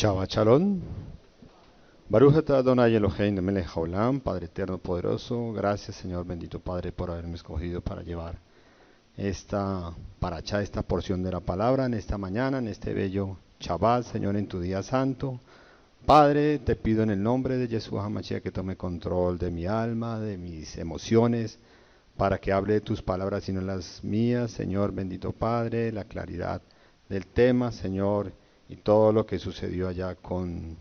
Shabbat Shalom. Baruch atah Adonai Eloheinu melech haolam, Padre eterno poderoso, gracias Señor bendito Padre por haberme escogido para llevar esta paracha, esta porción de la palabra en esta mañana, en este bello Shabbat, Señor, en tu día santo. Padre, te pido en el nombre de Yeshua HaMashiach que tome control de mi alma, de mis emociones, para que hable de tus palabras y no las mías, Señor bendito Padre, la claridad del tema, Señor, y todo lo que sucedió allá con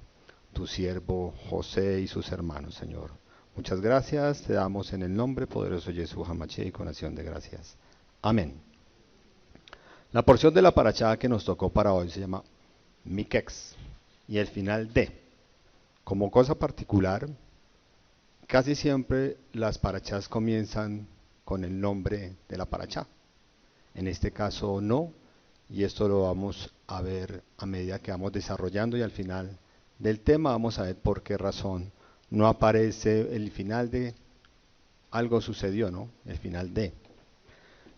tu siervo José y sus hermanos, Señor. Muchas gracias, te damos en el nombre poderoso de Yeshua HaMashiach y con acción de gracias. Amén. La porción de la parashá que nos tocó para hoy se llama Mikex y el final de. Como cosa particular, casi siempre las parashás comienzan con el nombre de la parashá. En este caso no, y esto lo vamos a ver a medida que vamos desarrollando y al final del tema vamos a ver por qué razón no aparece el final de algo sucedió, ¿no? El final de.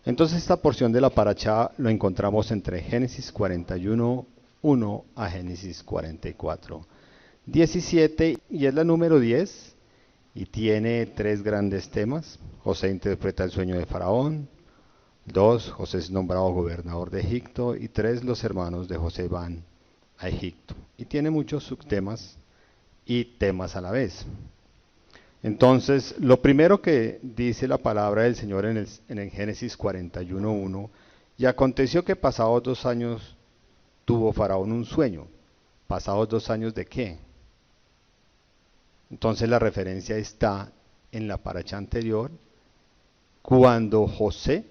Entonces esta porción de la parashá lo encontramos entre Génesis 41:1 a Génesis 44:17 y es la número 10 y tiene tres grandes temas. José interpreta el sueño de Faraón. 2. José es nombrado gobernador de Egipto. Y 3. Los hermanos de José van a Egipto. Y tiene muchos subtemas y temas a la vez. Entonces, lo primero que dice la palabra del Señor en el Génesis 41:1, y aconteció que pasados 2 años tuvo Faraón un sueño. ¿Pasados 2 años de qué? Entonces la referencia está en la paracha anterior, cuando José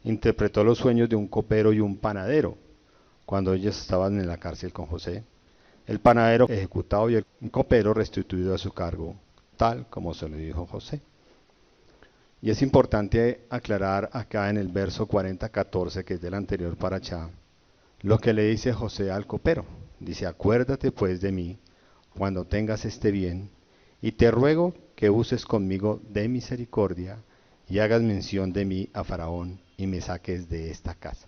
interpretó los sueños de un copero y un panadero, cuando ellos estaban en la cárcel con José. El panadero ejecutado y el copero restituido a su cargo, tal como se lo dijo José. Y es importante aclarar acá en el verso 40:14, que es del anterior parashá, lo que le dice José al copero. Dice: acuérdate pues de mí cuando tengas este bien, y te ruego que uses conmigo de misericordia y hagas mención de mí a Faraón y me saques de esta casa.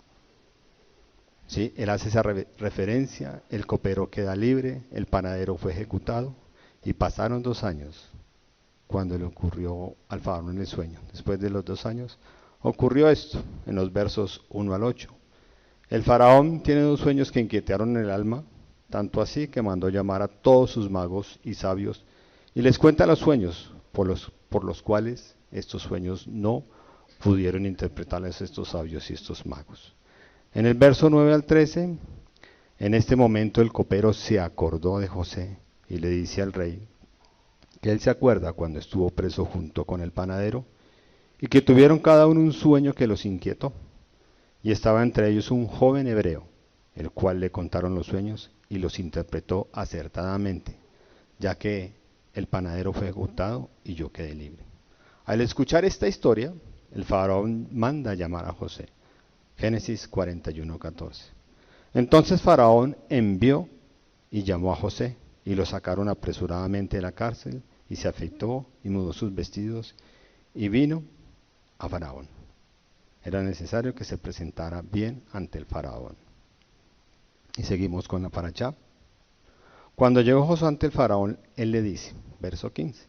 ¿Sí? Él hace esa referencia, el copero queda libre, el panadero fue ejecutado y pasaron 2 años cuando le ocurrió al Faraón en el sueño. Después de los 2 años ocurrió esto en los versos 1 al 8. El Faraón tiene 2 sueños que inquietaron el alma, tanto así que mandó llamar a todos sus magos y sabios y les cuenta los sueños por los cuales estos sueños no pudieron interpretarles estos sabios y estos magos. En el verso 9 al 13, en este momento el copero se acordó de José y le dice al rey que él se acuerda cuando estuvo preso junto con el panadero y que tuvieron cada uno un sueño que los inquietó. Y estaba entre ellos un joven hebreo, el cual le contaron los sueños y los interpretó acertadamente, ya que el panadero fue ejecutado y yo quedé libre. Al escuchar esta historia, el faraón manda llamar a José. Génesis 41:14. Entonces Faraón envió y llamó a José, y lo sacaron apresuradamente de la cárcel, y se afeitó y mudó sus vestidos, y vino a Faraón. Era necesario que se presentara bien ante el Faraón. Y seguimos con la parashá. Cuando llegó José ante el Faraón, él le dice, verso 15,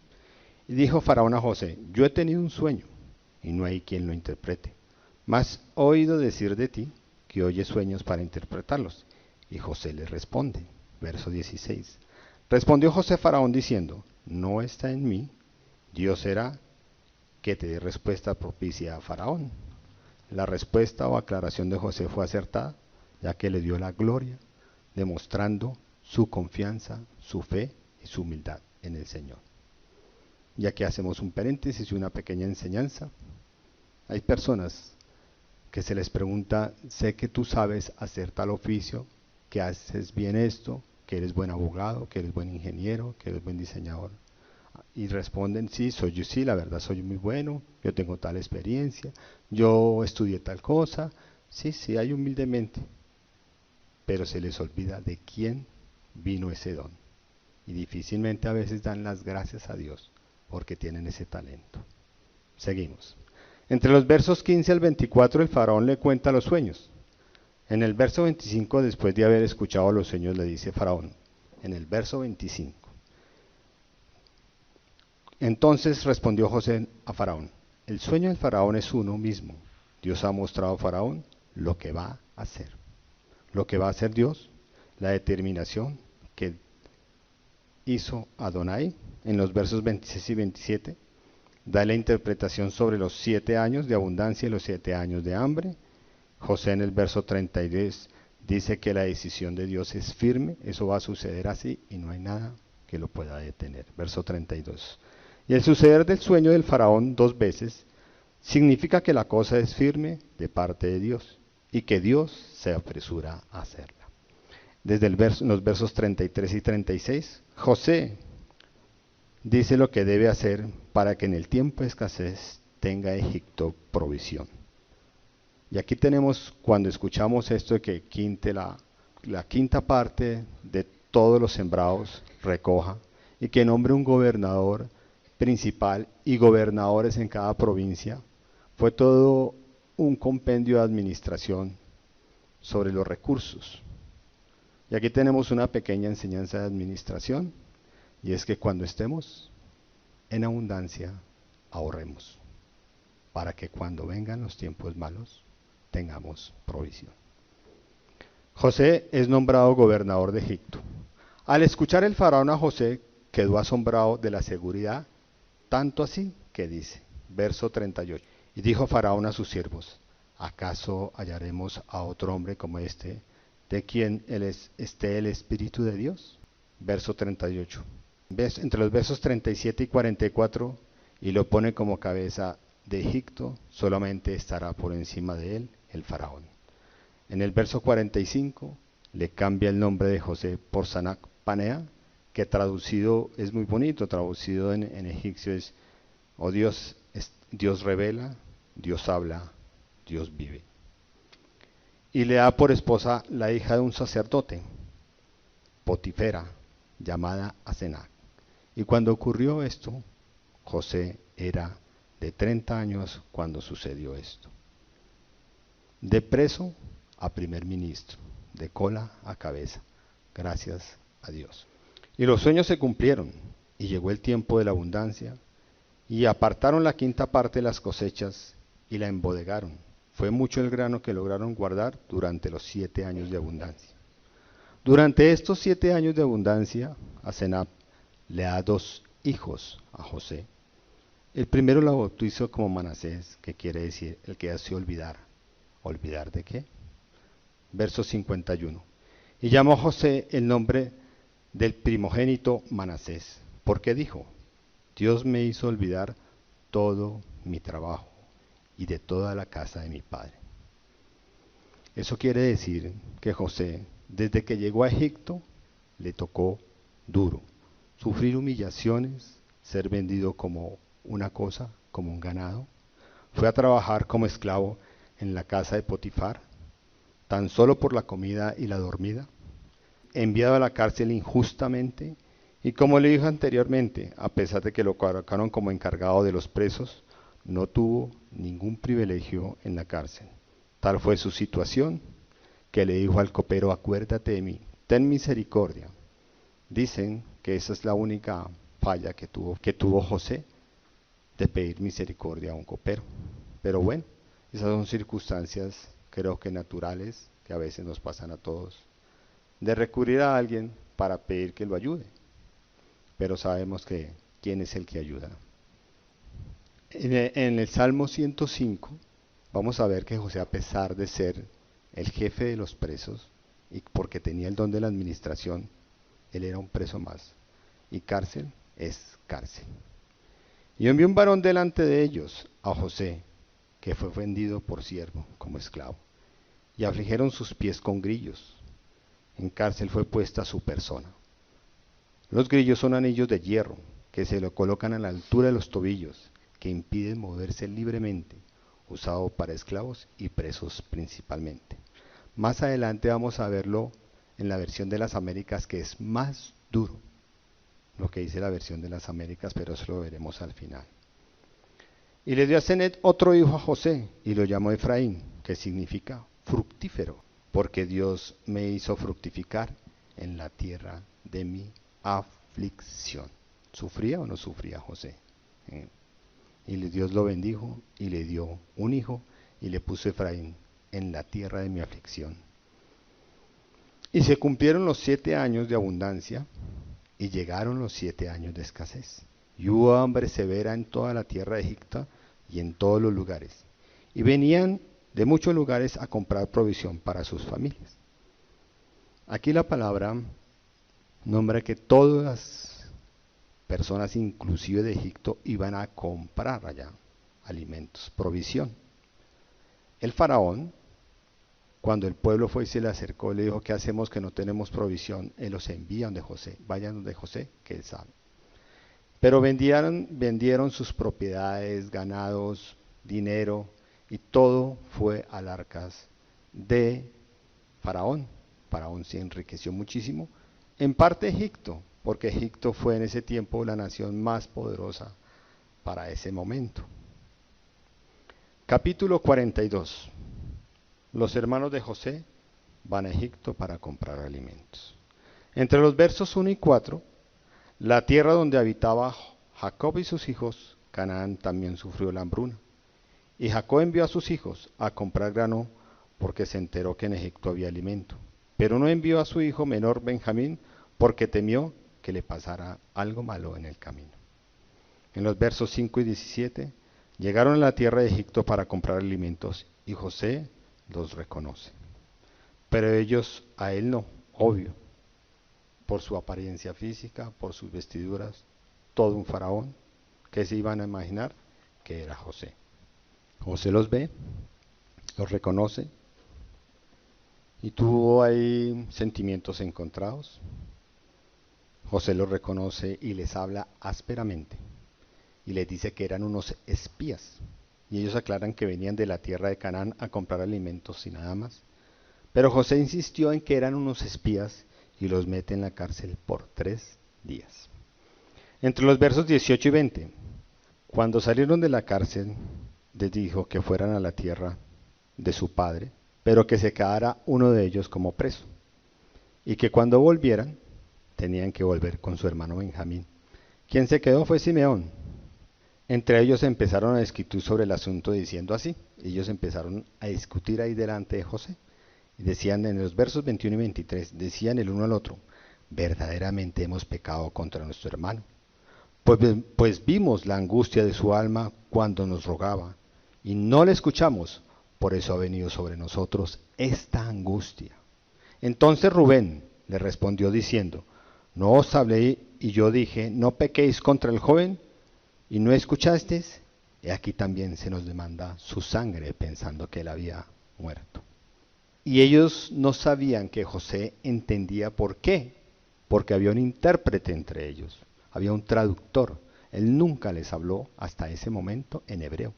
y dijo Faraón a José: yo he tenido un sueño, y no hay quien lo interprete. Mas he oído decir de ti que oyes sueños para interpretarlos. Y José le responde, verso 16. Respondió José a Faraón diciendo: no está en mí, Dios será que te dé respuesta propicia a Faraón. La respuesta o aclaración de José fue acertada, ya que le dio la gloria, demostrando su confianza, su fe y su humildad en el Señor. Y aquí hacemos un paréntesis y una pequeña enseñanza. Hay personas que se les pregunta: sé que tú sabes hacer tal oficio, que haces bien esto, que eres buen abogado, que eres buen ingeniero, que eres buen diseñador. Y responden: sí, la verdad soy muy bueno, yo tengo tal experiencia, yo estudié tal cosa. Sí, hay humildemente, pero se les olvida de quién vino ese don. Y difícilmente a veces dan las gracias a Dios porque tienen ese talento. Seguimos. Entre los versos 15 al 24 el faraón le cuenta los sueños. En el verso 25, después de haber escuchado los sueños, le dice Faraón, en el verso 25. Entonces respondió José a Faraón, el sueño del Faraón es uno mismo. Dios ha mostrado a Faraón lo que va a hacer. Lo que va a hacer Dios, la determinación que hizo Adonai en los versos 26 y 27, da la interpretación sobre los 7 años de abundancia y los 7 años de hambre. José en el verso 32 dice que la decisión de Dios es firme, eso va a suceder así y no hay nada que lo pueda detener. Verso 32. Y el suceder del sueño del faraón 2 veces significa que la cosa es firme de parte de Dios y que Dios se apresura a hacerla. Desde los versos 33 y 36, José dice lo que debe hacer para que en el tiempo de escasez tenga Egipto provisión. Y aquí tenemos, cuando escuchamos esto de que la quinta parte de todos los sembrados recoja y que nombre un gobernador principal y gobernadores en cada provincia, fue todo un compendio de administración sobre los recursos. Y aquí tenemos una pequeña enseñanza de administración, y es que cuando estemos en abundancia, ahorremos, para que cuando vengan los tiempos malos, tengamos provisión. José es nombrado gobernador de Egipto. Al escuchar el faraón a José, quedó asombrado de la seguridad, tanto así que dice, verso 38, y dijo Faraón a sus siervos, ¿acaso hallaremos a otro hombre como este, de quien esté el Espíritu de Dios? Verso 38. Entre los versos 37 y 44, y lo pone como cabeza de Egipto, solamente estará por encima de él el faraón. En el verso 45 le cambia el nombre de José por Sanac Panea, que traducido es muy bonito, traducido en egipcio es, oh Dios, Dios revela, Dios habla, Dios vive. Y le da por esposa la hija de un sacerdote, Potifera, llamada Asenath. Y cuando ocurrió esto, José era de 30 años cuando sucedió esto. De preso a primer ministro, de cola a cabeza, gracias a Dios. Y los sueños se cumplieron, y llegó el tiempo de la abundancia, y apartaron la quinta parte de las cosechas y la embodegaron. Fue mucho el grano que lograron guardar durante los 7 años de abundancia. Durante estos 7 años de abundancia, Asenat le da 2 hijos a José. El primero lo bautizó como Manasés, que quiere decir el que hace olvidar. ¿Olvidar de qué? Verso 51. Y llamó a José el nombre del primogénito Manasés, porque dijo, Dios me hizo olvidar todo mi trabajo y de toda la casa de mi padre. Eso quiere decir que José, desde que llegó a Egipto, le tocó duro, sufrir humillaciones, ser vendido como una cosa, como un ganado. Fue a trabajar como esclavo en la casa de Potifar, tan solo por la comida y la dormida, enviado a la cárcel injustamente, y como le dijo anteriormente, a pesar de que lo colocaron como encargado de los presos, no tuvo ningún privilegio en la cárcel. Tal fue su situación, que le dijo al copero, acuérdate de mí, ten misericordia. Dicen que esa es la única falla que tuvo José, de pedir misericordia a un copero. Pero bueno, esas son circunstancias, creo que naturales, que a veces nos pasan a todos, de recurrir a alguien para pedir que lo ayude. Pero sabemos que quién es el que ayuda. En el Salmo 105 vamos a ver que José, a pesar de ser el jefe de los presos, y porque tenía el don de la administración, él era un preso más. Y cárcel es cárcel. Y envió un varón delante de ellos, a José, que fue vendido por siervo, como esclavo. Y afligieron sus pies con grillos. En cárcel fue puesta su persona. Los grillos son anillos de hierro, que se lo colocan a la altura de los tobillos, que impiden moverse libremente, usado para esclavos y presos principalmente. Más adelante vamos a verlo en la versión de las Américas, que es más duro lo que dice la versión de las Américas, pero eso lo veremos al final. Y le dio a Senet otro hijo a José, y lo llamó Efraín, que significa fructífero. porque Dios me hizo fructificar en la tierra de mi aflicción. ¿Sufría o no sufría José? Y Dios lo bendijo y le dio un hijo y le puso Efraín en la tierra de mi aflicción. Y se cumplieron los 7 años de abundancia y llegaron los 7 años de escasez. Y hubo hambre severa en toda la tierra de Egipto y en todos los lugares. Y venían de muchos lugares a comprar provisión para sus familias. Aquí la palabra nombra que todas las personas, inclusive de Egipto, iban a comprar allá alimentos, provisión. El faraón, cuando el pueblo fue y se le acercó, le dijo: ¿qué hacemos que no tenemos provisión? Él los envía donde José, vayan donde José, que él sabe. Pero vendieron sus propiedades, ganados, dinero, y todo fue al arcas de Faraón. Faraón se enriqueció muchísimo, en parte Egipto, porque Egipto fue en ese tiempo la nación más poderosa para ese momento. Capítulo 42. Los hermanos de José van a Egipto para comprar alimentos. Entre los versos 1 y 4, la tierra donde habitaba Jacob y sus hijos, Canaán, también sufrió la hambruna. Y Jacob envió a sus hijos a comprar grano porque se enteró que en Egipto había alimento. Pero no envió a su hijo menor Benjamín porque temió que le pasara algo malo en el camino. En los versos 5 y 17, llegaron a la tierra de Egipto para comprar alimentos y José los reconoce. Pero ellos a él no, obvio, por su apariencia física, por sus vestiduras, todo un faraón, que se iban a imaginar que era José. José los ve, los reconoce y tuvo ahí sentimientos encontrados. José los reconoce y les habla ásperamente y les dice que eran unos espías. Y ellos aclaran que venían de la tierra de Canaán a comprar alimentos y nada más. Pero José insistió en que eran unos espías y los mete en la cárcel por 3 días. Entre los versos 18 y 20, cuando salieron de la cárcel, les dijo que fueran a la tierra de su padre, pero que se quedara uno de ellos como preso, y que cuando volvieran, tenían que volver con su hermano Benjamín. Quien se quedó fue Simeón. Entre ellos empezaron a discutir sobre el asunto diciendo así. Ellos empezaron a discutir ahí delante de José. Y decían en los versos 21 y 23, decían el uno al otro: verdaderamente hemos pecado contra nuestro hermano. Pues vimos la angustia de su alma cuando nos rogaba, y no le escuchamos, por eso ha venido sobre nosotros esta angustia. Entonces Rubén le respondió diciendo: no os hablé y yo dije, no pequéis contra el joven, y no escuchasteis, y aquí también se nos demanda su sangre, pensando que él había muerto. Y ellos no sabían que José entendía por qué, porque había un intérprete entre ellos, había un traductor. Él nunca les habló hasta ese momento en hebreo,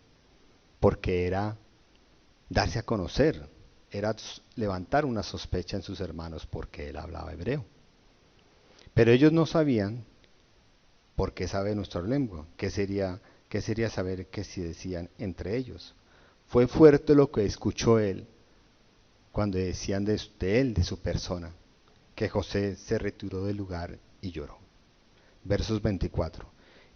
porque era darse a conocer, era levantar una sospecha en sus hermanos porque él hablaba hebreo. Pero ellos no sabían por qué sabe nuestra lengua, qué sería saber qué se decían entre ellos. Fue fuerte lo que escuchó él cuando decían de él, de su persona, que José se retiró del lugar y lloró. Versos 24.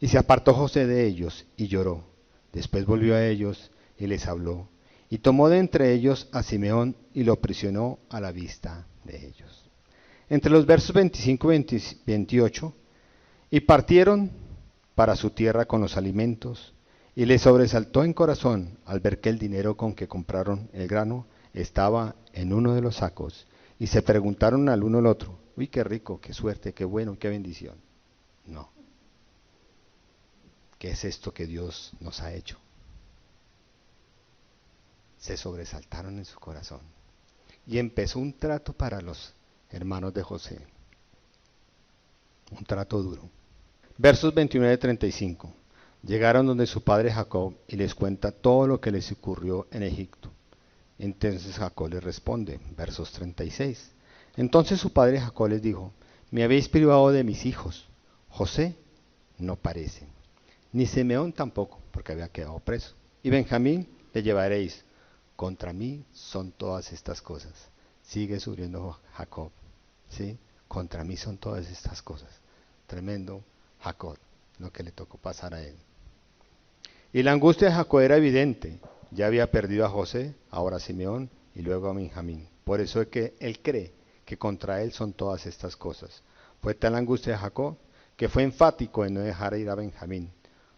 Y se apartó José de ellos y lloró. Después volvió a ellos y les habló. Y tomó de entre ellos a Simeón y lo aprisionó a la vista de ellos. Entre los versos 25 y 28, y partieron para su tierra con los alimentos, y les sobresaltó en corazón al ver que el dinero con que compraron el grano estaba en uno de los sacos, y se preguntaron al uno al otro: uy, qué rico, qué suerte, qué bueno, qué bendición. No. ¿Qué es esto que Dios nos ha hecho? Se sobresaltaron en su corazón. Y empezó un trato para los hermanos de José. Un trato duro. Versos 29 y 35. Llegaron donde su padre Jacob y les cuenta todo lo que les ocurrió en Egipto. Entonces Jacob les responde, versos 36. Entonces su padre Jacob les dijo: me habéis privado de mis hijos. José no parece, ni Simeón tampoco, porque había quedado preso. Y Benjamín le llevaréis. Contra mí son todas estas cosas. sigue sufriendo Jacob, ¿sí? Contra mí son todas estas cosas. Tremendo Jacob, lo que le tocó pasar a él. Y la angustia de Jacob era evidente. Ya había perdido a José, ahora a Simeón y luego a Benjamín. Por eso es que él cree que contra él son todas estas cosas. Fue tal la angustia de Jacob que fue enfático en no dejar ir a Benjamín,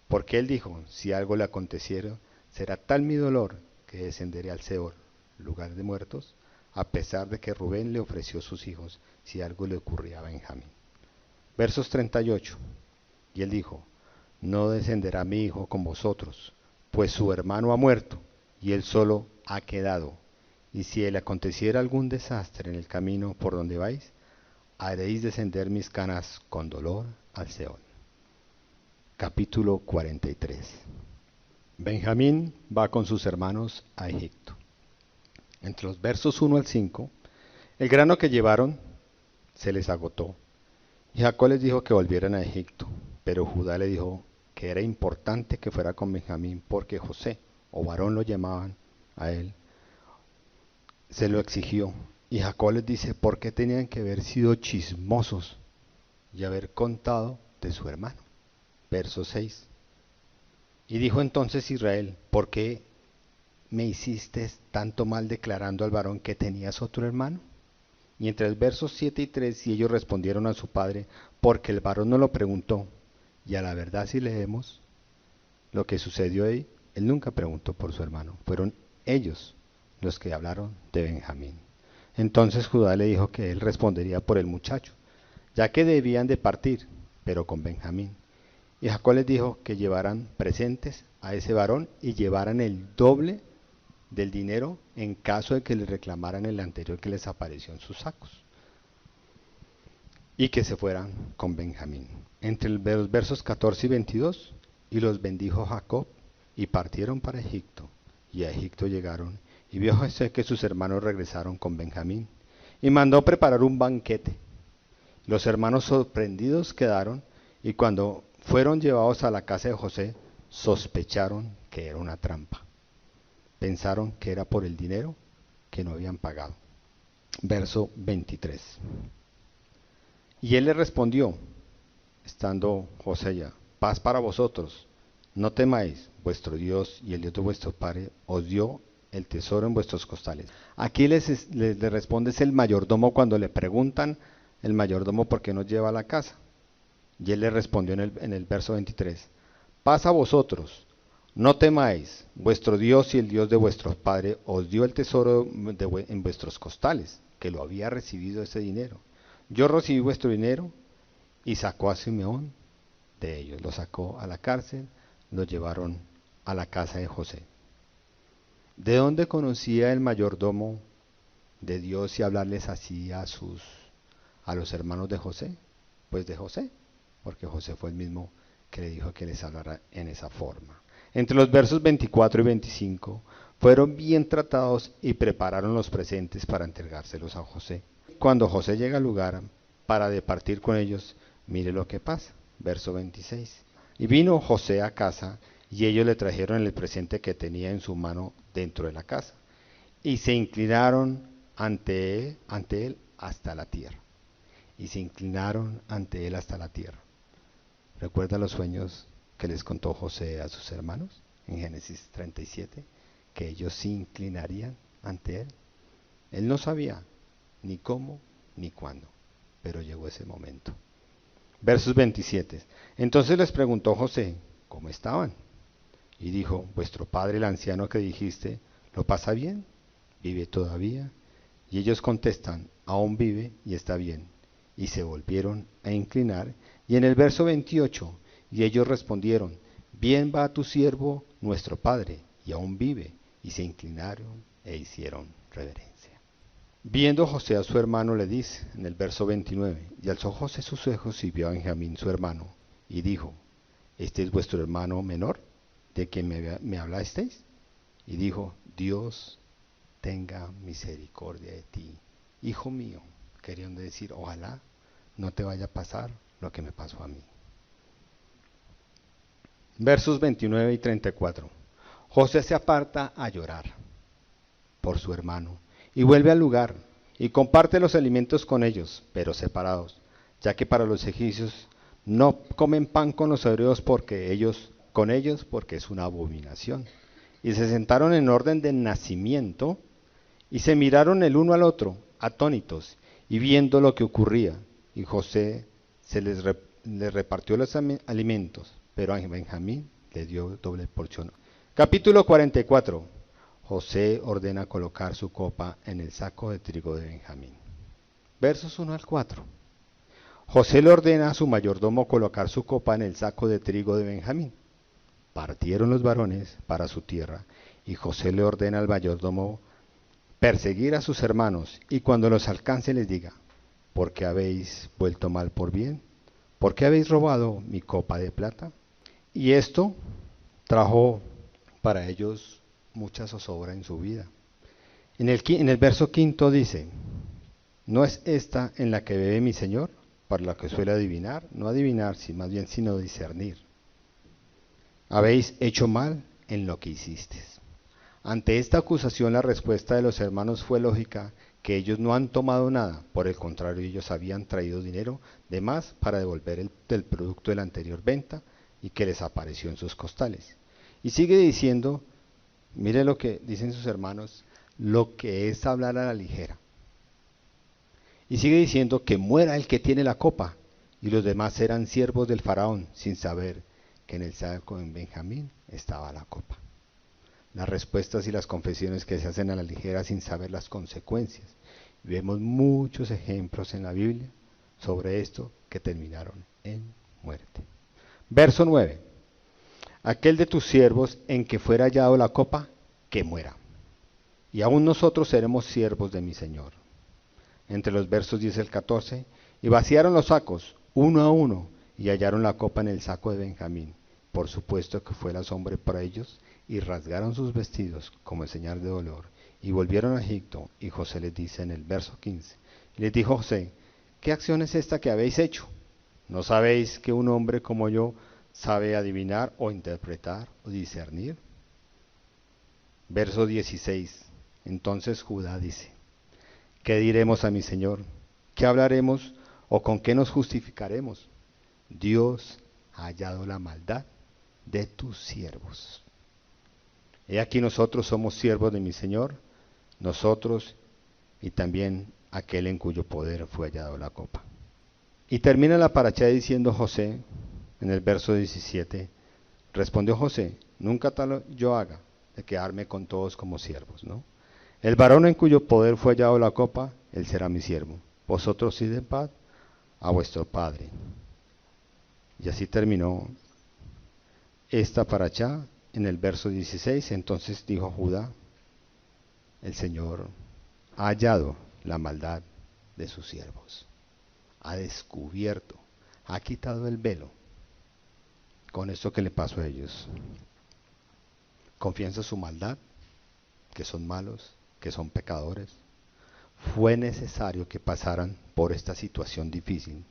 porque él dijo, si algo le aconteciera, será tal mi dolor que descenderé al Seol, lugar de muertos, a pesar de que Rubén le ofreció sus hijos si algo le ocurría a Benjamín. Versos 38. Y él dijo, no descenderá mi hijo con vosotros, pues su hermano ha muerto y él solo ha quedado. Y si le aconteciera algún desastre en el camino por donde vais, haréis descender mis canas con dolor al Seol. Capítulo 43. Benjamín va con sus hermanos a Egipto. Entre los versos 1 al 5, el grano que llevaron se les agotó. Y Jacob les dijo que volvieran a Egipto, pero Judá le dijo que era importante que fuera con Benjamín porque José, o varón lo llamaban a él, se lo exigió. Y Jacob les dice, ¿por qué tenían que haber sido chismosos y haber contado de su hermano? Verso 6. Y dijo entonces Israel, ¿por qué me hiciste tanto mal declarando al varón que tenías otro hermano? Y entre el versos 7 y 3, y ellos respondieron a su padre, porque el varón no lo preguntó. Y a la verdad si leemos lo que sucedió ahí, él nunca preguntó por su hermano. Fueron ellos los que hablaron de Benjamín. Entonces Judá le dijo que él respondería por el muchacho, ya que debían de partir, pero con Benjamín. Y Jacob les dijo que llevaran presentes a ese varón y llevaran el doble del dinero en caso de que le reclamaran el anterior que les apareció en sus sacos. Y que se fueran con Benjamín. Entre los versos 14 y 22, y los bendijo Jacob, y partieron para Egipto. Y a Egipto llegaron, y vio José que sus hermanos regresaron con Benjamín, y mandó preparar un banquete. Los hermanos sorprendidos quedaron, y cuando fueron llevados a la casa de José, sospecharon que era una trampa. Pensaron que era por el dinero que no habían pagado. Verso 23. Y él le respondió, estando José ya, paz para vosotros, no temáis, vuestro Dios y el Dios de vuestro Padre os dio el tesoro en vuestros costales. Aquí les responde es el mayordomo cuando le preguntan el mayordomo por qué nos lleva a la casa. Y él le respondió en el verso 23, paz a vosotros, no temáis, vuestro Dios y el Dios de vuestros padres os dio el tesoro en vuestros costales, que lo había recibido ese dinero. Yo recibí vuestro dinero y sacó a Simeón de ellos. Lo sacó a la cárcel, lo llevaron a la casa de José. ¿De dónde conocía el mayordomo de Dios y hablarles así a los hermanos de José? Pues de José, porque José fue el mismo que le dijo que les hablara en esa forma. Entre los versos 24 y 25 fueron bien tratados y prepararon los presentes para entregárselos a José. Cuando José llega al lugar para departir con ellos, mire lo que pasa. Verso 26. Y vino José a casa y ellos le trajeron el presente que tenía en su mano dentro de la casa. Y se inclinaron ante él hasta la tierra. Y se inclinaron ante él hasta la tierra. ¿Recuerda los sueños que les contó José a sus hermanos en Génesis 37? Que ellos se inclinarían ante él. Él no sabía ni cómo ni cuándo, pero llegó ese momento. Versos 27. Entonces les preguntó José, ¿cómo estaban? Y dijo, vuestro padre el anciano que dijiste, ¿lo pasa bien? ¿Vive todavía? Y ellos contestan, aún vive y está bien. Y se volvieron a inclinar. Y en el verso 28, y ellos respondieron, bien va tu siervo nuestro padre, y aún vive. Y se inclinaron e hicieron reverencia. Viendo José a su hermano le dice, en el verso 29, y alzó José sus ojos y vio a Benjamín su hermano, y dijo, ¿este es vuestro hermano menor, de quien me hablasteis? Y dijo, Dios tenga misericordia de ti, hijo mío, queriendo decir, ojalá no te vaya a pasar lo que me pasó a mí. Versos 29 y 34. José se aparta a llorar por su hermano y vuelve al lugar, y comparte los alimentos con ellos, pero separados, ya que para los egipcios no comen pan con los hebreos con ellos porque es una abominación. Y se sentaron en orden de nacimiento y se miraron el uno al otro, atónitos, y viendo lo que ocurría. Y José les repartió los alimentos, pero a Benjamín le dio doble porción. Capítulo 44. José ordena colocar su copa en el saco de trigo de Benjamín. Versos 1 al 4. José le ordena a su mayordomo colocar su copa en el saco de trigo de Benjamín. Partieron los varones para su tierra, y José le ordena al mayordomo perseguir a sus hermanos, y cuando los alcance les diga, ¿por qué habéis vuelto mal por bien? ¿Por qué habéis robado mi copa de plata? Y esto trajo para ellos mucha zozobra en su vida. En el verso 5 dice, ¿no es esta en la que bebe mi Señor? Para la que suele adivinar, no adivinar, más bien sino discernir. Habéis hecho mal en lo que hicisteis. Ante esta acusación la respuesta de los hermanos fue lógica, que ellos no han tomado nada, por el contrario ellos habían traído dinero de más para devolver el producto de la anterior venta y que les apareció en sus costales. Y sigue diciendo, mire lo que dicen sus hermanos, lo que es hablar a la ligera. Y sigue diciendo que muera el que tiene la copa, y los demás eran siervos del faraón, sin saber que en el saco de Benjamín estaba la copa. Las respuestas y las confesiones que se hacen a la ligera sin saber las consecuencias. Vemos muchos ejemplos en la Biblia sobre esto que terminaron en muerte. Verso 9. Aquel de tus siervos en que fuera hallado la copa, que muera. Y aún nosotros seremos siervos de mi Señor. Entre los versos 10 al 14, y vaciaron los sacos, uno a uno, y hallaron la copa en el saco de Benjamín. Por supuesto que fue el asombro para ellos, y rasgaron sus vestidos como señal de dolor, y volvieron a Egipto. Y José les dice en el verso 15, y les dijo José, ¿qué acción es esta que habéis hecho? ¿No sabéis que un hombre como yo sabe adivinar o interpretar o discernir? Verso 16, entonces Judá dice, ¿qué diremos a mi Señor? ¿Qué hablaremos o con qué nos justificaremos? Dios ha hallado la maldad de tus siervos. He aquí nosotros somos siervos de mi Señor, nosotros y también aquel en cuyo poder fue hallado la copa. Y termina la paracha diciendo José, en el verso 17, respondió José, nunca tal yo haga de quedarme con todos como siervos, ¿no? El varón en cuyo poder fue hallado la copa, él será mi siervo. Vosotros id en paz a vuestro padre. Y así terminó esta paracha en el verso 16. Entonces dijo Judá, el Señor ha hallado la maldad de sus siervos. Ha descubierto, ha quitado el velo con esto que le pasó a ellos. Confianza su maldad, que son malos, que son pecadores. Fue necesario que pasaran por esta situación difícil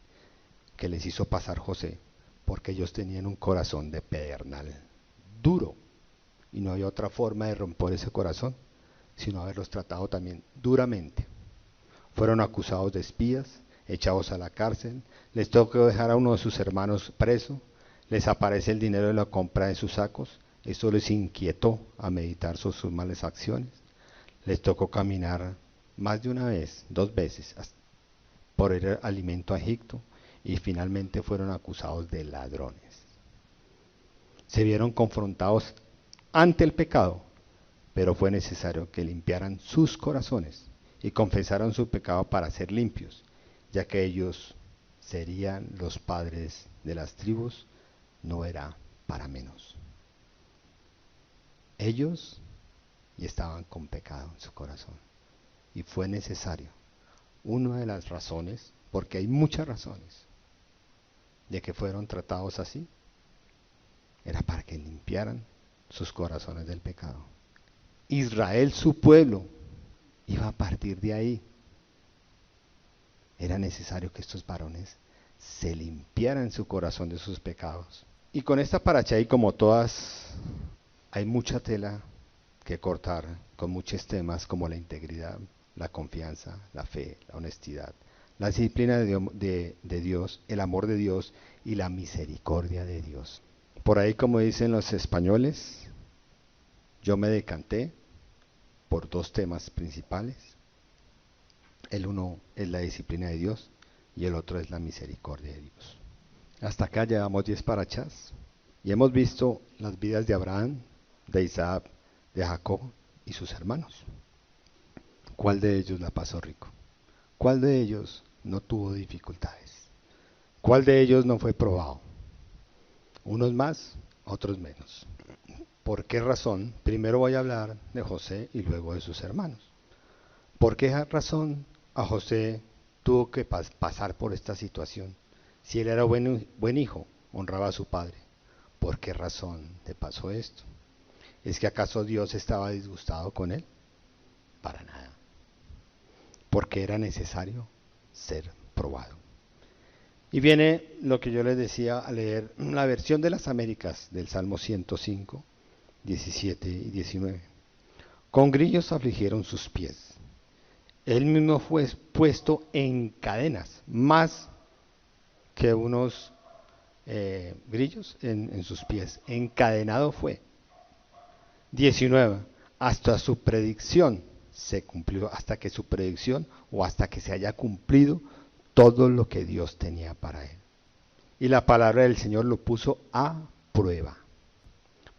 que les hizo pasar José, porque ellos tenían un corazón de pedernal, duro, y no había otra forma de romper ese corazón, sino haberlos tratado también duramente. Fueron acusados de espías, echados a la cárcel, les tocó dejar a uno de sus hermanos preso, les aparece el dinero de la compra de sus sacos, esto les inquietó a meditar sobre sus malas acciones, les tocó caminar más de una vez, 2 veces, por el alimento a Egipto, y finalmente fueron acusados de ladrones. Se vieron confrontados ante el pecado, pero fue necesario que limpiaran sus corazones y confesaran su pecado para ser limpios, ya que ellos serían los padres de las tribus, no era para menos. Ellos y estaban con pecado en su corazón, y fue necesario. Una de las razones, porque hay muchas razones, de que fueron tratados así, era para que limpiaran sus corazones del pecado. Israel, su pueblo, iba a partir de ahí. Era necesario que estos varones se limpiaran su corazón de sus pecados. Y con esta paracha, y como todas, hay mucha tela que cortar, con muchos temas como la integridad. la confianza, la fe, la honestidad, la disciplina de Dios, el amor de Dios y la misericordia de Dios. Por ahí, como dicen los españoles, yo me decanté por dos temas principales. El uno es la disciplina de Dios y el otro es la misericordia de Dios. Hasta acá llevamos 10 parachas y hemos visto las vidas de Abraham, de Isaac, de Jacob y sus hermanos. ¿Cuál de ellos la pasó rico? ¿Cuál de ellos no tuvo dificultades? ¿Cuál de ellos no fue probado? Unos más, otros menos. ¿Por qué razón? Primero voy a hablar de José y luego de sus hermanos. ¿Por qué razón a José tuvo que pasar por esta situación? Si él era buen hijo, honraba a su padre. ¿Por qué razón le pasó esto? ¿Es que acaso Dios estaba disgustado con él? Para nada. Porque era necesario ser probado. Y viene lo que yo les decía al leer la versión de las Américas del Salmo 105, 17 y 19. Con grillos afligieron sus pies. Él mismo fue puesto en cadenas, más que unos grillos en sus pies. Encadenado fue. 19. Hasta su predicción se cumplió, hasta que su predicción o hasta que se haya cumplido todo lo que Dios tenía para él. Y la palabra del Señor lo puso a prueba,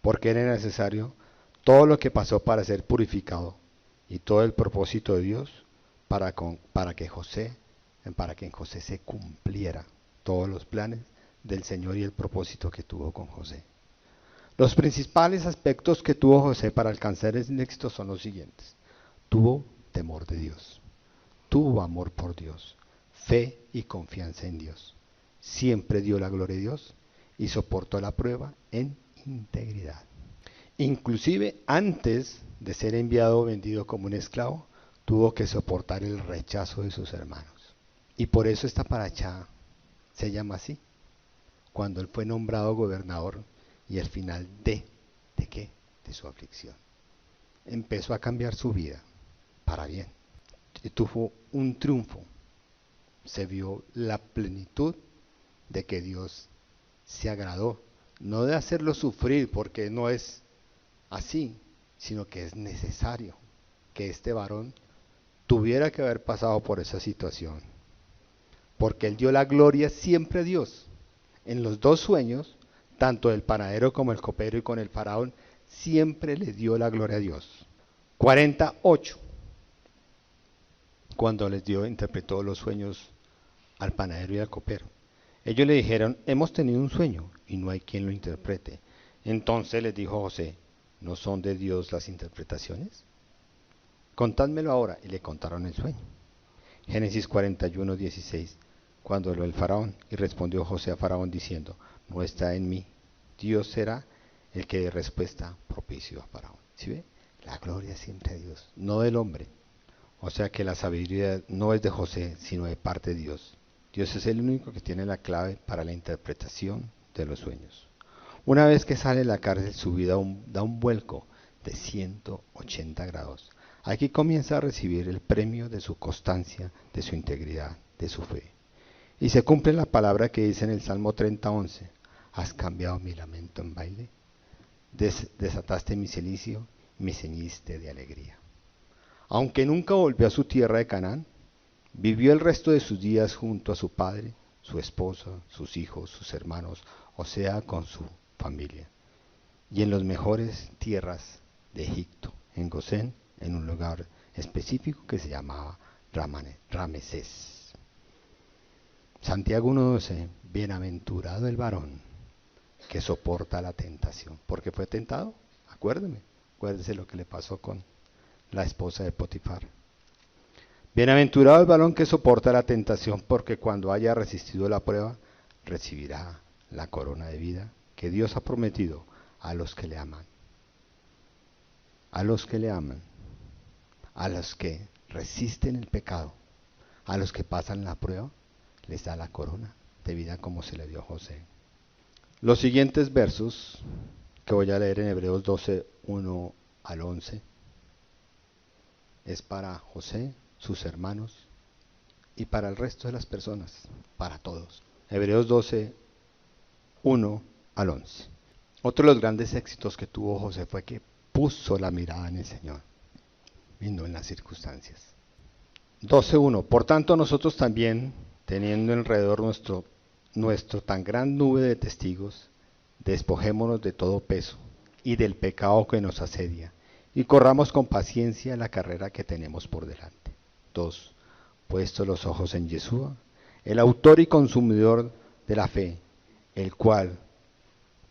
porque era necesario todo lo que pasó para ser purificado y todo el propósito de Dios para que en José se cumpliera todos los planes del Señor y el propósito que tuvo con José. Los principales aspectos que tuvo José para alcanzar el éxito son los siguientes. Tuvo temor de Dios, tuvo amor por Dios, fe y confianza en Dios. Siempre dio la gloria a Dios y soportó la prueba en integridad. Inclusive antes de ser enviado o vendido como un esclavo, tuvo que soportar el rechazo de sus hermanos. Y por eso esta paracha se llama así. Cuando él fue nombrado gobernador y el final ¿de qué? De su aflicción. Empezó a cambiar su vida para bien. Y tuvo un triunfo. Se vio la plenitud de que Dios se agradó. No de hacerlo sufrir, porque no es así, sino que es necesario que este varón tuviera que haber pasado por esa situación. Porque él dio la gloria siempre a Dios. En los dos sueños, tanto el panadero como el copero y con el faraón, siempre le dio la gloria a Dios. 48. Cuando interpretó los sueños al panadero y al copero. Ellos le dijeron, hemos tenido un sueño y no hay quien lo interprete. Entonces les dijo José, ¿no son de Dios las interpretaciones? Contádmelo ahora. Y le contaron el sueño. Génesis 41, 16. Cuando habló el faraón, y respondió José a faraón diciendo, no está en mí, Dios será el que dé respuesta propicio a faraón. ¿Sí ve? La gloria siempre a Dios, no del hombre. O sea que la sabiduría no es de José, sino de parte de Dios. Dios es el único que tiene la clave para la interpretación de los sueños. Una vez que sale de la cárcel, su vida da un vuelco de 180 grados. Aquí comienza a recibir el premio de su constancia, de su integridad, de su fe. Y se cumple la palabra que dice en el Salmo 30:11. Has cambiado mi lamento en baile, desataste mi cilicio, me ceñiste de alegría. Aunque nunca volvió a su tierra de Canaán, vivió el resto de sus días junto a su padre, su esposa, sus hijos, sus hermanos, o sea, con su familia. Y en las mejores tierras de Egipto, en Gosén, en un lugar específico que se llamaba Ramesés. Santiago 1:12, bienaventurado el varón que soporta la tentación. ¿Por qué fue tentado? Acuérdese lo que le pasó con la esposa de Potifar. Bienaventurado el varón que soporta la tentación, porque cuando haya resistido la prueba, recibirá la corona de vida que Dios ha prometido a los que le aman. A los que le aman, a los que resisten el pecado, a los que pasan la prueba, les da la corona de vida como se le dio a José. Los siguientes versos que voy a leer en Hebreos 12, 1 al 11, es para José sus hermanos y para el resto de las personas, para todos. Hebreos 12, 1 al 11. Otro de los grandes éxitos que tuvo José fue que puso la mirada en el Señor y no en las circunstancias. 12:1. Por tanto, nosotros también, teniendo alrededor nuestro tan gran nube de testigos, despojémonos de todo peso y del pecado que nos asedia, y corramos con paciencia la carrera que tenemos por delante. 2. Puestos los ojos en Yeshua, el autor y consumidor de la fe, el cual,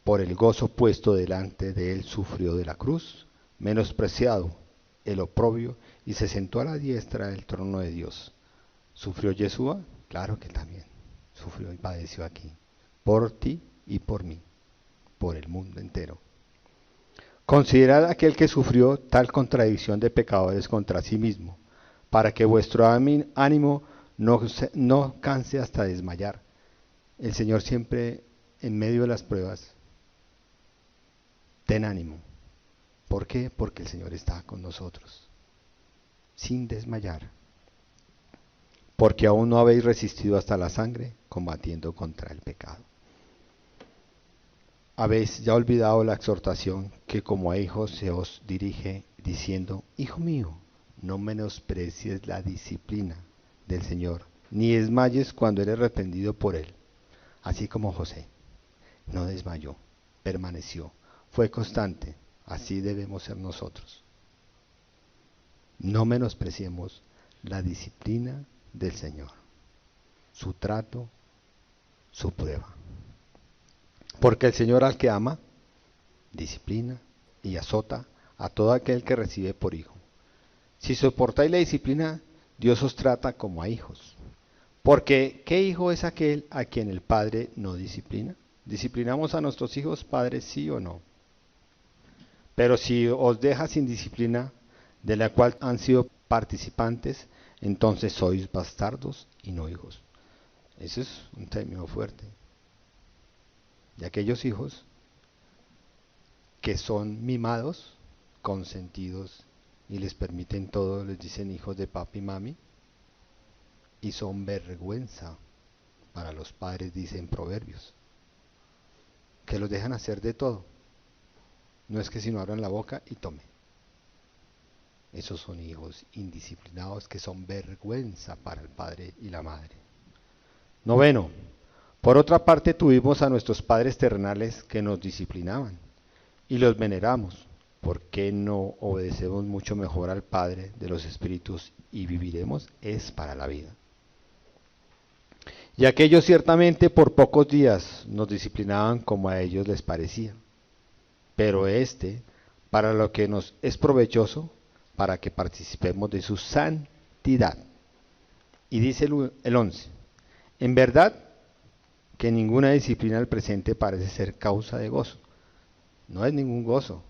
por el gozo puesto delante de él, sufrió de la cruz, menospreciado el oprobio, y se sentó a la diestra del trono de Dios. ¿Sufrió Yeshua? Claro que también. Sufrió y padeció aquí, por ti y por mí, por el mundo entero. Considerad aquel que sufrió tal contradicción de pecadores contra sí mismo, para que vuestro ánimo no canse hasta desmayar. El Señor siempre, en medio de las pruebas, ten ánimo. ¿Por qué? Porque el Señor está con nosotros, sin desmayar. Porque aún no habéis resistido hasta la sangre, combatiendo contra el pecado. Habéis ya olvidado la exhortación que como a hijos se os dirige, diciendo: Hijo mío, no menosprecies la disciplina del Señor, ni desmayes cuando eres reprendido por Él. Así como José, no desmayó, permaneció, fue constante. Así debemos ser nosotros. No menospreciemos la disciplina del Señor, su trato, su prueba. Porque el Señor al que ama, disciplina y azota a todo aquel que recibe por hijo. Si soportáis la disciplina, Dios os trata como a hijos. Porque, ¿qué hijo es aquel a quien el Padre no disciplina? ¿Disciplinamos a nuestros hijos, padres, sí o no? Pero si os deja sin disciplina, de la cual han sido participantes, entonces sois bastardos y no hijos. Ese es un término fuerte. Y aquellos hijos que son mimados, consentidos y les permiten todo, les dicen hijos de papi y mami, y son vergüenza para los padres, dicen Proverbios, que los dejan hacer de todo. No es que si no abran la boca y tome. Esos son hijos indisciplinados que son vergüenza para el padre y la madre. 9. Por otra parte tuvimos a nuestros padres terrenales que nos disciplinaban y los veneramos. ¿Por qué no obedecemos mucho mejor al Padre de los Espíritus y viviremos? Es para la vida. Y aquellos ciertamente por pocos días nos disciplinaban como a ellos les parecía, pero para lo que nos es provechoso, para que participemos de su santidad. Y dice el 11, en verdad que ninguna disciplina al presente parece ser causa de gozo. No es ningún gozo.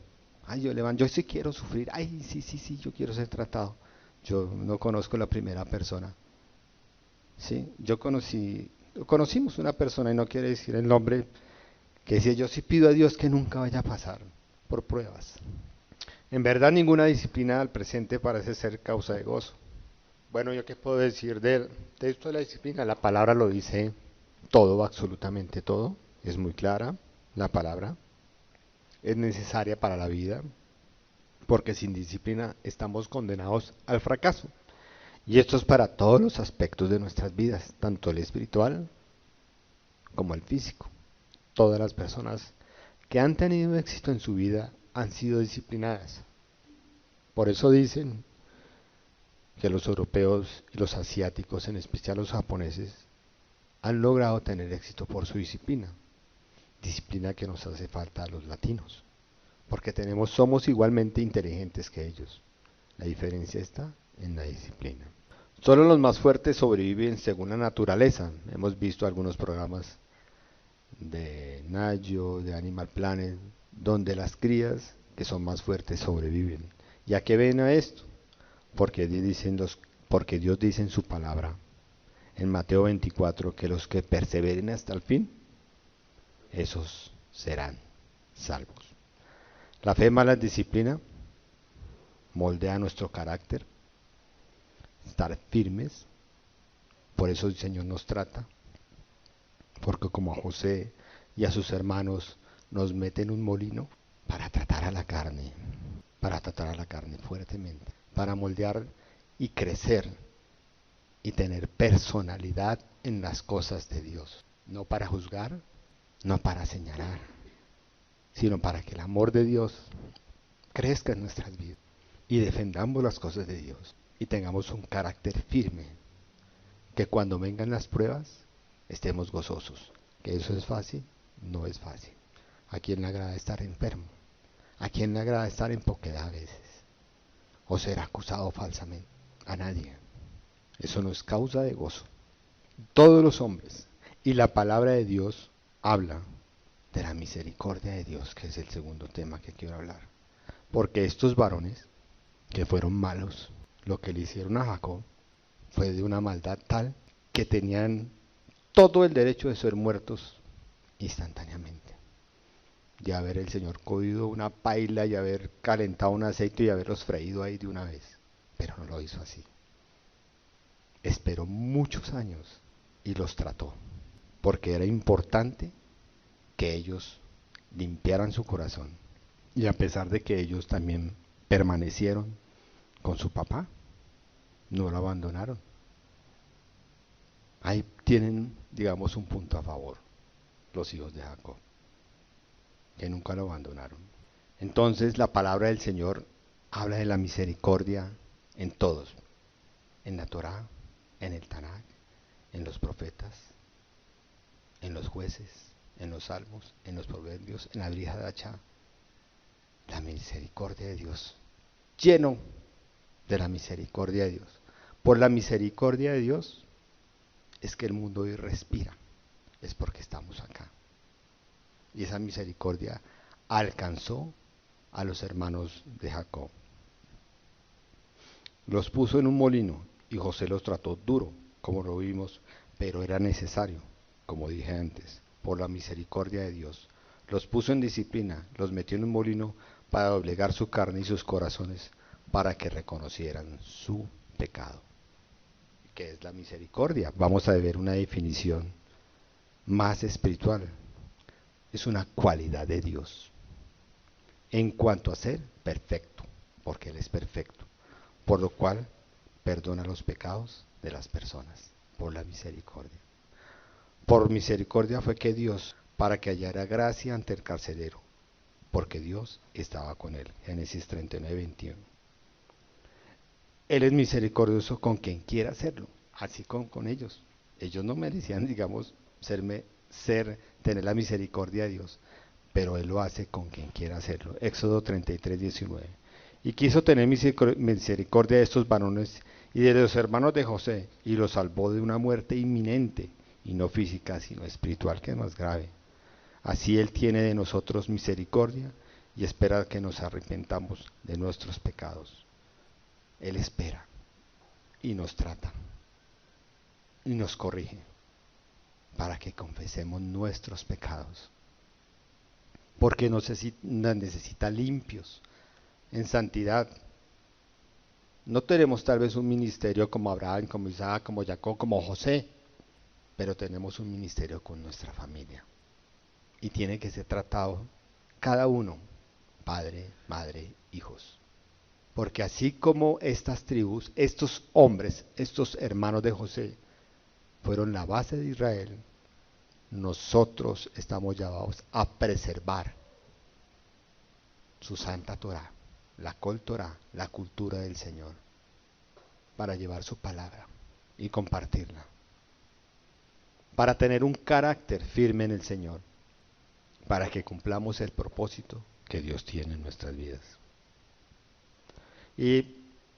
Ay, yo sí quiero sufrir. Ay, sí, yo quiero ser tratado. Yo no conozco la primera persona. Sí, conocimos una persona, y no quiere decir el nombre, que decía: yo sí pido a Dios que nunca vaya a pasar por pruebas. En verdad ninguna disciplina al presente parece ser causa de gozo. Bueno, ¿yo qué puedo decir de esto de la disciplina? La palabra lo dice todo, absolutamente todo. Es muy clara la palabra. Es necesaria para la vida, porque sin disciplina estamos condenados al fracaso. Y esto es para todos los aspectos de nuestras vidas, tanto el espiritual como el físico. Todas las personas que han tenido éxito en su vida han sido disciplinadas. Por eso dicen que los europeos y los asiáticos, en especial los japoneses, han logrado tener éxito por su disciplina. Disciplina que nos hace falta a los latinos, porque somos igualmente inteligentes que ellos. La diferencia está en la disciplina. Solo los más fuertes sobreviven según la naturaleza. Hemos visto algunos programas de Nayo, de Animal Planet, donde las crías que son más fuertes sobreviven. ¿Y a qué ven a esto? Porque Dios dice en su palabra, en Mateo 24, que los que perseveren hasta el fin, esos serán salvos. La fe más la disciplina moldea nuestro carácter, estar firmes. Por eso el Señor nos trata, porque como a José y a sus hermanos nos mete en un molino para tratar a la carne fuertemente, para moldear y crecer y tener personalidad en las cosas de Dios, no para juzgar, no para señalar, sino para que el amor de Dios crezca en nuestras vidas y defendamos las cosas de Dios y tengamos un carácter firme, que cuando vengan las pruebas estemos gozosos. ¿Que eso es fácil? No es fácil. ¿A quién le agrada estar enfermo? ¿A quién le agrada estar en poquedad a veces? ¿O ser acusado falsamente? A nadie. Eso no es causa de gozo. Todos los hombres. Y la palabra de Dios habla de la misericordia de Dios, que es el segundo tema que quiero hablar. Porque estos varones, que fueron malos, lo que le hicieron a Jacob fue de una maldad tal que tenían todo el derecho de ser muertos instantáneamente. De haber el Señor cogido una paila y haber calentado un aceite y haberlos freído ahí de una vez. Pero no lo hizo así. Esperó muchos años y los trató. Porque era importante que ellos limpiaran su corazón. Y a pesar de que ellos también permanecieron con su papá, no lo abandonaron. Ahí tienen, digamos, un punto a favor los hijos de Jacob, que nunca lo abandonaron. Entonces la palabra del Señor habla de la misericordia en todos, en la Torá, en el Tanakh, en los profetas, en los jueces, en los salmos, en los proverbios, en la Brihadacha. La misericordia de Dios, lleno de la misericordia de Dios. Por la misericordia de Dios es que el mundo hoy respira, es porque estamos acá. Y esa misericordia alcanzó a los hermanos de Jacob. Los puso en un molino y José los trató duro, como lo vimos, pero era necesario, como dije antes, por la misericordia de Dios. Los puso en disciplina, los metió en un molino para doblegar su carne y sus corazones, para que reconocieran su pecado. ¿Qué es la misericordia? Vamos a ver una definición más espiritual. Es una cualidad de Dios en cuanto a ser perfecto, porque Él es perfecto, por lo cual perdona los pecados de las personas, por la misericordia. Por misericordia fue que Dios, para que hallara gracia ante el carcelero, porque Dios estaba con él. Génesis 39, 21. Él es misericordioso con quien quiera hacerlo, así con ellos. Ellos no merecían, digamos, tener la misericordia de Dios, pero Él lo hace con quien quiera hacerlo. Éxodo 33, 19. Y quiso tener misericordia de estos varones y de los hermanos de José, y los salvó de una muerte inminente, y no física, sino espiritual, que es más grave. Así Él tiene de nosotros misericordia y espera que nos arrepentamos de nuestros pecados. Él espera y nos trata y nos corrige para que confesemos nuestros pecados. Porque nos necesita limpios, en santidad. No tenemos tal vez un ministerio como Abraham, como Isaac, como Jacob, como José, pero tenemos un ministerio con nuestra familia. Y tiene que ser tratado cada uno, padre, madre, hijos. Porque así como estas tribus, estos hombres, estos hermanos de José, fueron la base de Israel, nosotros estamos llamados a preservar su santa Torah, la Kol Torah, la cultura del Señor, para llevar su palabra y compartirla, para tener un carácter firme en el Señor, para que cumplamos el propósito que Dios tiene en nuestras vidas. Y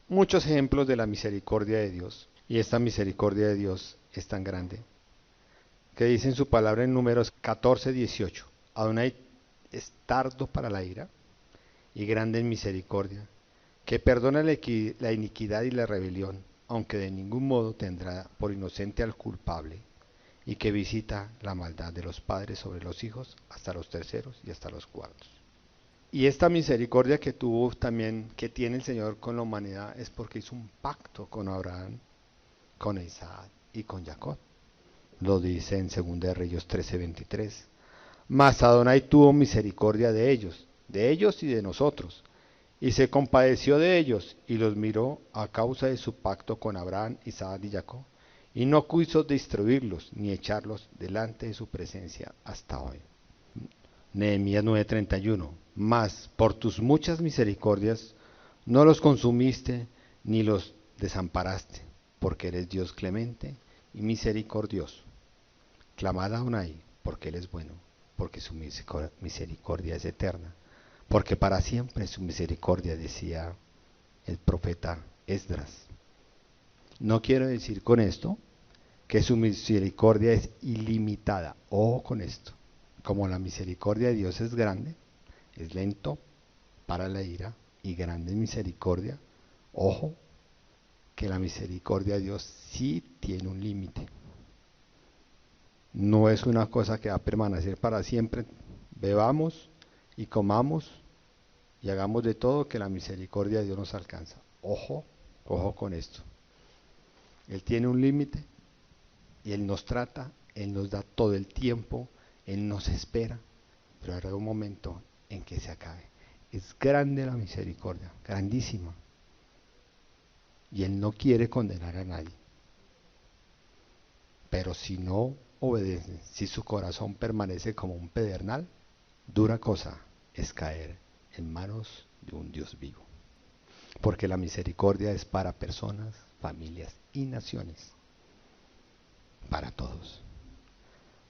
muchos ejemplos de la misericordia de Dios, y esta misericordia de Dios es tan grande, que dice en su palabra en Números 14, 18, Adonai es tardo para la ira y grande en misericordia, que perdona la iniquidad y la rebelión, aunque de ningún modo tendrá por inocente al culpable, y que visita la maldad de los padres sobre los hijos hasta los terceros y hasta los cuartos. Y esta misericordia que tuvo también, que tiene el Señor con la humanidad, es porque hizo un pacto con Abraham, con Isaac y con Jacob. Lo dice en 2 de Reyes 13:23. Mas Adonai tuvo misericordia de ellos y de nosotros, y se compadeció de ellos, y los miró a causa de su pacto con Abraham, Isaac y Jacob, y no quiso destruirlos ni echarlos delante de su presencia hasta hoy. Nehemías 9:31. Mas por tus muchas misericordias no los consumiste ni los desamparaste, porque eres Dios clemente y misericordioso. Clamad a Adonai, porque Él es bueno, porque su misericordia es eterna, porque para siempre su misericordia, decía el profeta Esdras. No quiero decir con esto que su misericordia es ilimitada. Ojo con esto. Como la misericordia de Dios es grande, es lento para la ira y grande en misericordia, ojo que la misericordia de Dios sí tiene un límite. No es una cosa que va a permanecer para siempre. Bebamos y comamos y hagamos de todo que la misericordia de Dios nos alcanza. Ojo, ojo con esto. Él tiene un límite y Él nos trata, Él nos da todo el tiempo, Él nos espera, pero habrá un momento en que se acabe. Es grande la misericordia, grandísima. Y Él no quiere condenar a nadie. Pero si no obedecen, si su corazón permanece como un pedernal, dura cosa es caer en manos de un Dios vivo. Porque la misericordia es para personas, familias y naciones. Para todos.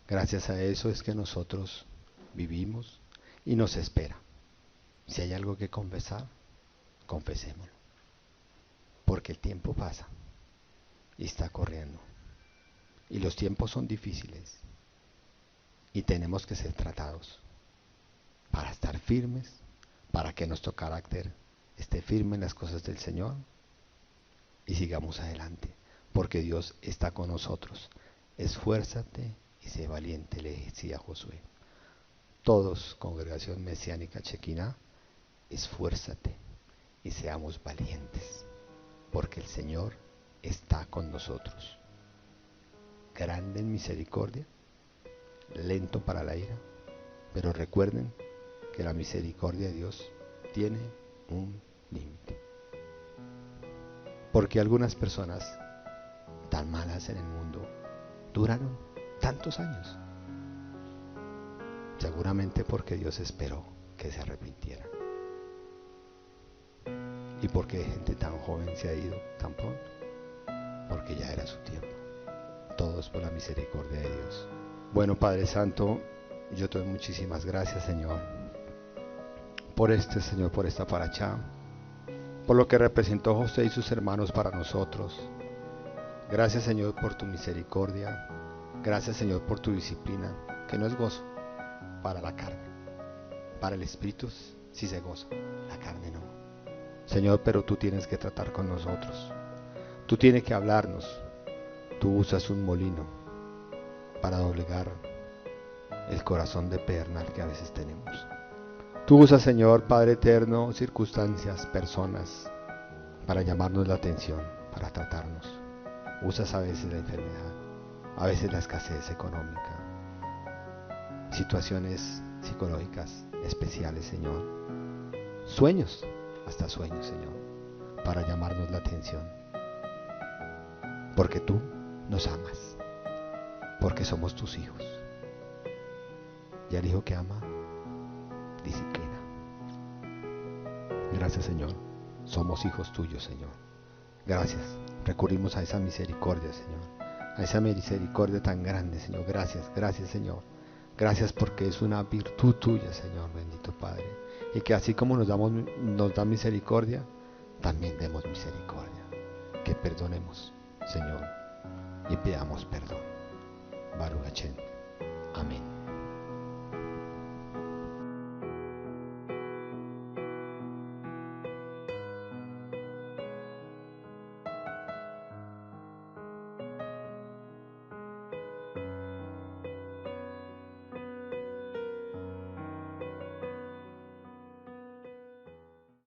Gracias a eso es que nosotros vivimos y nos espera. Si hay algo que confesar, confesémoslo. Porque el tiempo pasa y está corriendo. Y los tiempos son difíciles. Y tenemos que ser tratados para estar firmes, para que nuestro carácter esté firme en las cosas del Señor y sigamos adelante. Porque Dios está con nosotros. Esfuérzate y sé valiente, le decía Josué. Todos, congregación mesiánica Chequina, esfuérzate y seamos valientes, porque el Señor está con nosotros. Grande en misericordia, lento para la ira, pero recuerden que la misericordia de Dios tiene un límite. Porque algunas personas tan malas en el mundo duraron tantos años. Seguramente porque Dios esperó que se arrepintieran. ¿Y porque gente tan joven se ha ido tan pronto? Porque ya era su tiempo. Todo es por la misericordia de Dios. Bueno, Padre Santo, yo te doy muchísimas gracias, Señor, por Señor, por esta parachá, por lo que representó José y sus hermanos para nosotros. Gracias, Señor, por tu misericordia. Gracias, Señor, por tu disciplina, que no es gozo para la carne. Para el espíritu sí se goza, la carne no. Señor, pero tú tienes que tratar con nosotros. Tú tienes que hablarnos. Tú usas un molino para doblegar el corazón de pedernal que a veces tenemos. Tú usas, Señor, Padre eterno, circunstancias, personas, para llamarnos la atención, para tratarnos. Usas a veces la enfermedad, a veces la escasez económica, situaciones psicológicas especiales, Señor. Sueños, hasta sueños, Señor, para llamarnos la atención. Porque tú nos amas, porque somos tus hijos. Y al hijo que ama, disciplina. Gracias, Señor. Somos hijos tuyos, Señor. Gracias. Recurrimos a esa misericordia, Señor. A esa misericordia tan grande, Señor. Gracias, gracias, Señor. Gracias porque es una virtud tuya, Señor, bendito Padre. Y que así como nos da misericordia, también demos misericordia. Que perdonemos, Señor, y pidamos perdón. Baruch Hashem. Amén.